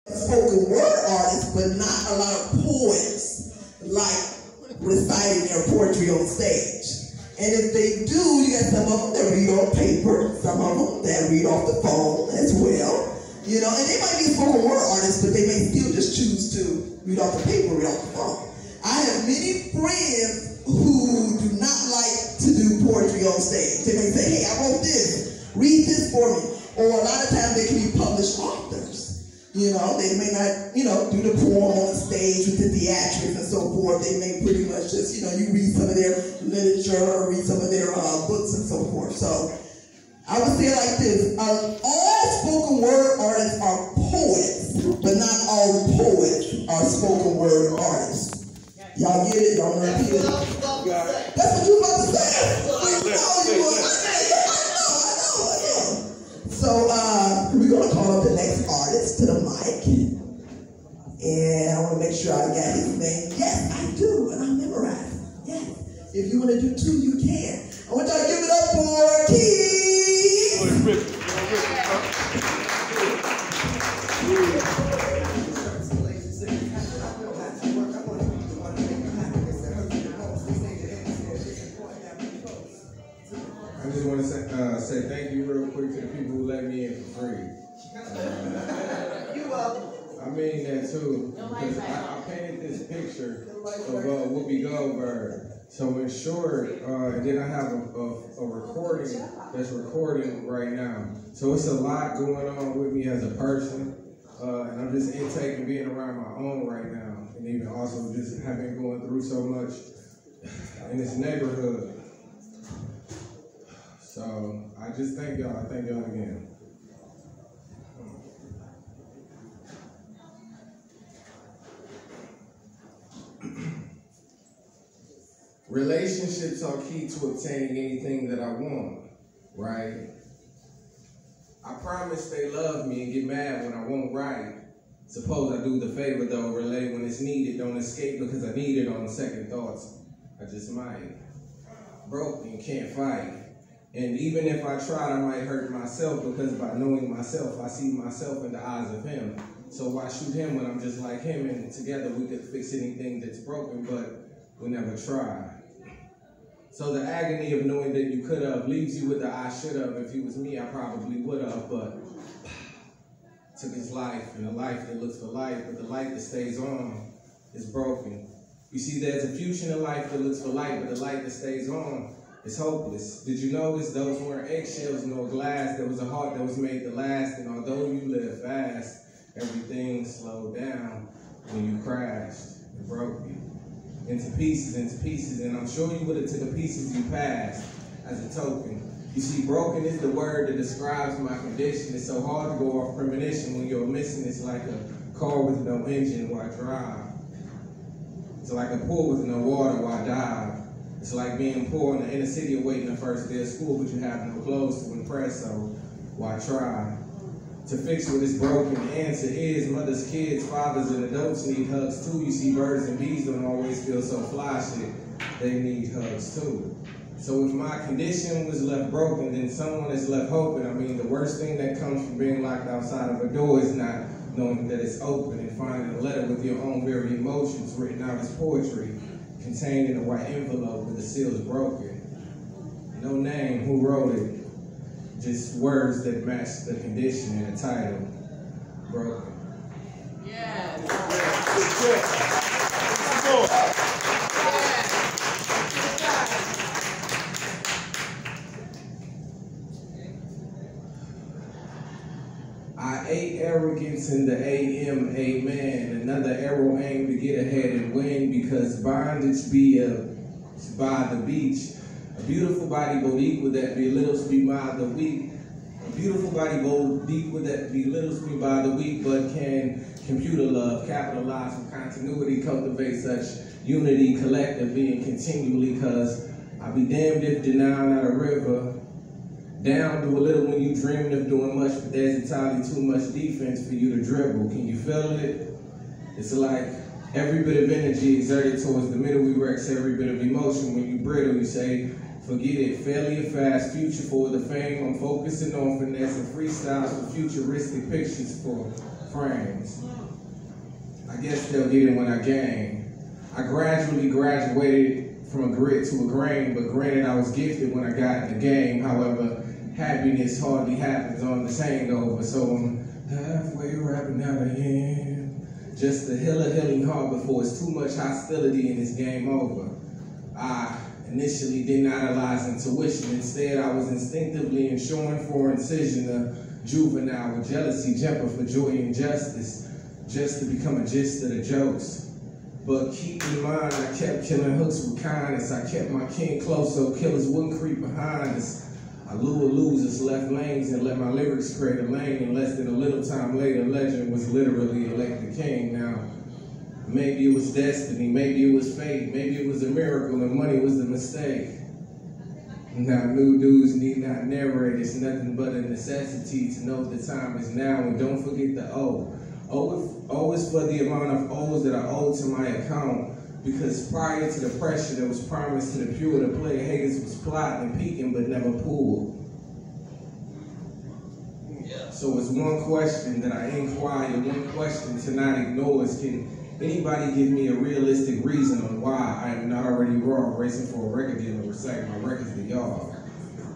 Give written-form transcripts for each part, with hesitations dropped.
spoken word artists, but not a lot of poets like reciting their poetry on stage. And if they do, you got some of them that read on paper, some of them that read off the phone as well. You know, and they might be spoken word artists, but they may still just choose to read off the paper, read off the phone. I have many friends who do not like to do poetry on stage. They may say, hey, I wrote this, read this for me. Or a lot of times they can be published authors. You know, they may not, you know, do the poem on the stage with the theatrics and so forth. They may pretty much just, you know, you read some of their literature or read some of their books and so forth. So I would say like this, all spoken word artists are poets, but not all poets are spoken word artists. Y'all get it? Y'all know it? That's what you about to say. So we're going to call up the next artist to the mic. And I want to make sure I got his name. Yes, I do. And I memorized. Yes. If you want to do two, you can. I want y'all to give it up for Keiz. I just want to say thank you real quick to the people who let me in for free. You're welcome. I mean that too, because I painted this picture of Whoopi Goldberg. So in short, and then I have a recording that's recording right now. So it's a lot going on with me as a person, and I'm just intaking being around my own right now, and even also just having going through so much in this neighborhood. So I just thank y'all. I thank y'all again. Relationships are key to obtaining anything that I want, right? I promise they love me and get mad when I won't right. Suppose I do the favor though, relay when it's needed. Don't escape because I need it on second thoughts. I just might. Broken, can't fight. And even if I tried, I might hurt myself because by knowing myself, I see myself in the eyes of him. So why shoot him when I'm just like him and together we could fix anything that's broken, but we never try. So the agony of knowing that you could have leaves you with the I should have. If he was me, I probably would have, but took his life, and a life that looks for life, but the light that stays on is broken. You see, there's a fusion in life that looks for light, but the light that stays on is hopeless. Did you notice those weren't eggshells nor glass? There was a heart that was made to last, and although you live fast, everything slowed down when you crashed and broke you. Into pieces, and I'm sure you would have took the pieces you passed as a token. You see, broken is the word that describes my condition. It's so hard to go off premonition when you're missing. It's like a car with no engine while I drive. It's like a pool with no water while I dive. It's like being poor in the inner city awaiting the first day of school, but you have no clothes to impress, so why try? To fix what is broken, the answer is mothers, kids, fathers, and adults need hugs too. You see, birds and bees don't always feel so fly shit. They need hugs too. So if my condition was left broken, then someone is left hoping. I mean, the worst thing that comes from being locked outside of a door is not knowing that it's open and finding a letter with your own very emotions written out as poetry, contained in a white envelope with the seals broken. No name, who wrote it? Just words that match the condition and the title, broken. Yeah. I ate arrogance in the AM, amen. Another arrow aimed to get ahead and win because bondage be by the beach. A beautiful body Bodique that belittles me by the weak. A beautiful body Bodique that belittles me by the weak, but can computer love capitalize on continuity, cultivate such unity collectively and continually, cause I be damned if denial not a river. Down do a little when you dreamed of doing much, but there's entirely too much defense for you to dribble. Can you feel it? It's like every bit of energy exerted towards the middle erects every bit of emotion. When you brittle, you say, forget it, failure fast, future for the fame. I'm focusing on finesse and freestyles for futuristic pictures for frames. I guess they'll get it when I gang. I gradually graduated from a grit to a grain, but granted I was gifted when I got in the game. However, happiness hardly happens on this hangover, so I'm halfway rapping out of here. Just a hill of healing heart before it's too much hostility and it's game over. I initially didn't idolize intuition. Instead, I was instinctively ensuring for incision a juvenile with jealousy, jumping for joy and justice, just to become a gist of the jokes. But keep in mind, I kept killing hooks with kindness. I kept my kin close so killers wouldn't creep behind us. I lure losers, left lanes, and let my lyrics create a lane. And less than a little time later, legend was literally elected king. Now, maybe it was destiny, maybe it was fate, maybe it was a miracle, and money was the mistake. Now, new dudes need not narrate, it's nothing but a necessity to know the time is now, and don't forget the O. O is for the amount of O's that I owe to my account, because prior to the pressure that was promised to the pure, the player haters was plotting and peeking but never pulled. So it's one question that I inquire, one question to not ignore is, can anybody give me a realistic reason on why I am not already raw, racing for a record deal and reciting my records to y'all?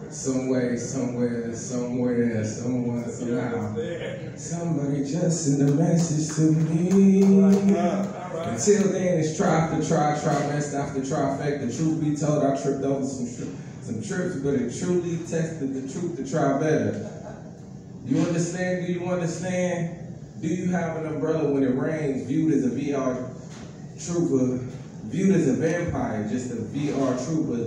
Some way, somewhere, somewhere, someone, somehow. Somebody just send a message to me. Until then, it's try after try, trimester after trifecta. Truth be told, I tripped over some trips, but it truly tested the truth to try better. You understand? Do you understand? Do you have an umbrella when it rains, viewed as a VR trooper, viewed as a vampire, just a VR trooper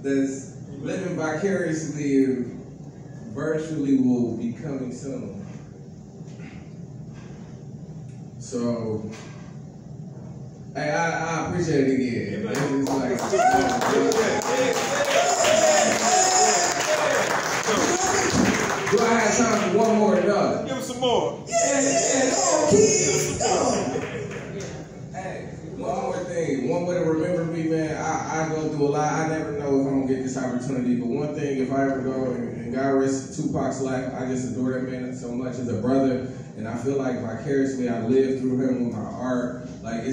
that's living vicariously, virtually will be coming soon. So, hey, I appreciate it again. It's like, do I have time for one more or another? Give us some more. Yeah, oh, Keiz, go. Hey, one more thing. One way to remember me, man, I go through a lot. I never know if I'm going to get this opportunity, but one thing, if I ever go, and God rest Tupac's life, I just adore that man so much as a brother, and I feel like vicariously I live through him with my art. Like,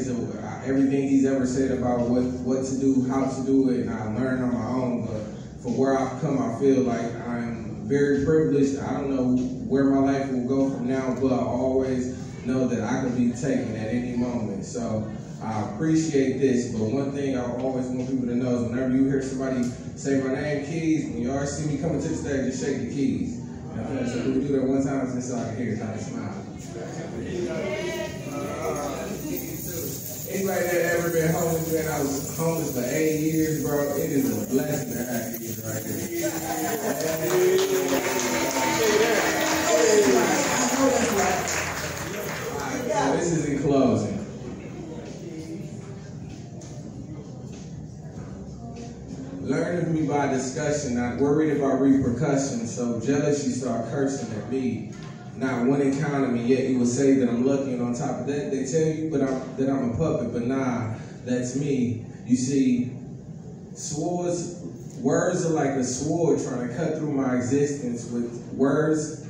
everything he's ever said about what to do, how to do it, and I learned on my own, but from where I've come, I feel like I'm very privileged. I don't know where my life will go from now, but I always know that I can be taken at any moment. So I appreciate this, but one thing I always want people to know is whenever you hear somebody say my name, Keiz, when you already see me coming to the stage, just shake the keys. Okay, so we do that one time just so I can hear it, kind of smile. Anybody that ever been homeless, man, I was homeless for 8 years, bro. It is a blessing to have you right here. Alright, so this is in closing. Learn of me by discussion, not worried about repercussions. So jealous, you start cursing at me. Not one encounter me, yet you will say that I'm lucky, and on top of that, they tell you that I'm a puppet, but nah, that's me. You see, words are like a sword trying to cut through my existence. With words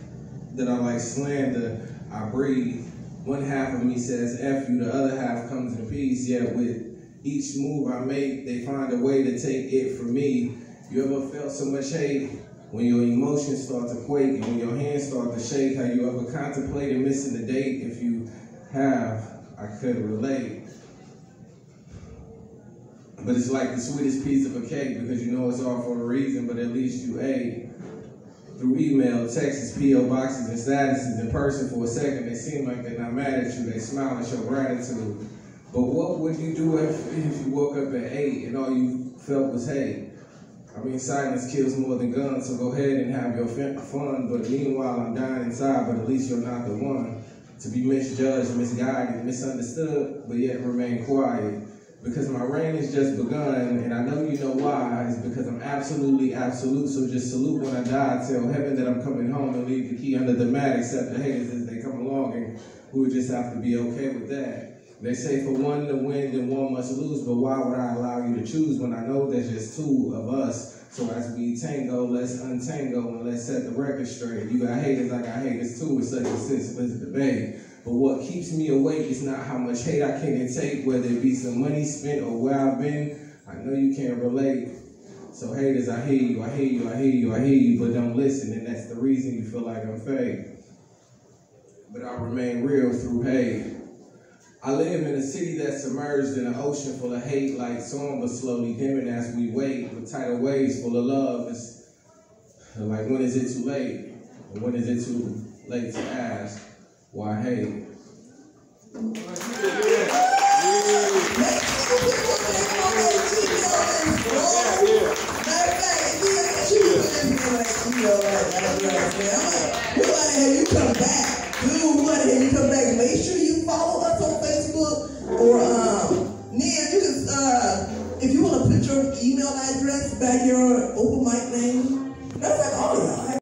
that are like slander, I breathe. One half of me says F you, the other half comes in peace, yet with each move I make, they find a way to take it from me. You ever felt so much hate? When your emotions start to quake and when your hands start to shake, have you ever contemplated missing the date? If you have, I could relate. But it's like the sweetest piece of a cake because you know it's all for a reason, but at least you ate. Through email, texts, P.O. boxes, and statuses in person for a second, they seem like they're not mad at you, they smile and show gratitude. But what would you do if you woke up at 8 and all you felt was hate? I mean, silence kills more than guns, so go ahead and have your fun. But meanwhile, I'm dying inside, but at least you're not the one to be misjudged, misguided, misunderstood, but yet remain quiet. Because my reign has just begun, and I know you know why. It's because I'm absolutely absolute, so just salute when I die. Tell heaven that I'm coming home and leave the key under the mat, except the haters as they come along, and we would just have to be okay with that. They say for one to win, then one must lose, but why would I allow you to choose when I know there's just two of us So as we tango, let's untangle and let's set the record straight. You got haters, I got haters too. It's such a senseless debate. But what keeps me awake is not how much hate I can take, whether it be some money spent or where I've been. I know you can't relate. So haters, I hear you, I hear you, I hear you, I hear you, but don't listen, and that's the reason you feel like I'm fake. But I remain real through hate. I live in a city that's submerged in an ocean full of hate, like song, but slowly dimming as we wait, with tidal waves full of love. It's like, when is it too late? Or when is it too late to ask why hate? You come back. Dude, we want to have you come back. Make sure you follow us on Facebook or Nia, you can if you want to put your email address back, your open mic name. That's like all y'all.